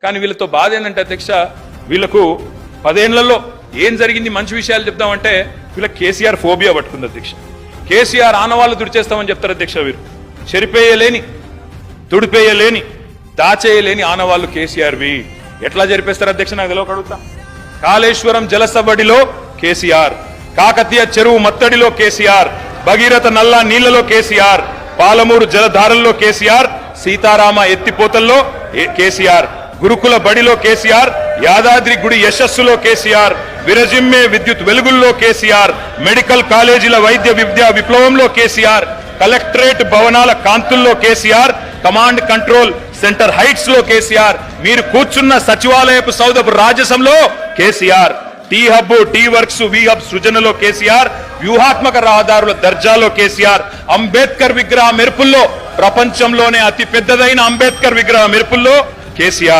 కానీ వీళ్ళతో బాధ ఏంటంటే అధ్యక్ష, వీళ్ళకు 10 ఏళ్లలో ఏం జరిగింది మంచి విషయాలు చెప్దామంటే వీళ్ళకి కేసీఆర్ ఫోబియా పట్టుకుంది అధ్యక్ష. కేసీఆర్ ఆనవాళ్ళు తుడిచేస్తామని చెప్తారు అధ్యక్ష. వీరు చెరిపేయలేని, తుడిపేయలేని, దాచేయలేని ఆనవాళ్ళు కేసీఆర్వి. ఎట్లా జరిపేస్తారు అధ్యక్ష నాకు తెలియక అడుగుతా. కాళేశ్వరం జలసబడిలో కేసీఆర్, కాకతీయ చెరువు మత్తడిలో కేసీఆర్, భగీరథ నల్లా నీళ్లలో కేసీఆర్, పాలమూరు జలధారల్లో కేసీఆర్, సీతారామ ఎత్తిపోతల్లో కేసీఆర్, గురుకుల బడిలో కేసీఆర్, యాదాద్రి గుడి యశస్సులో కేసీఆర్, విరజిమ్మే విద్యుత్ వెలుగుల్లో కేసీఆర్, మెడికల్ కాలేజీల వైద్య విద్యా విప్లవంలో కేసీఆర్, కలెక్టరేట్ భవనాల కాంతుల్లో KCR, command control centre heights లో కేసీఆర్, మీరు కూర్చున్న సచివాలయపు సౌధపు రాజసంలో KCR, T hub, T works, వి హబ్ సృజనలో కేసీఆర్, వ్యూహాత్మక రహదారుల దర్జాలో కేసీఆర్, అంబేద్కర్ విగ్రహ మెరుపుల్లో, ప్రపంచంలోనే అతి పెద్దదైన అంబేద్కర్ విగ్రహ మెరుపుల్లో కేసీఆర్.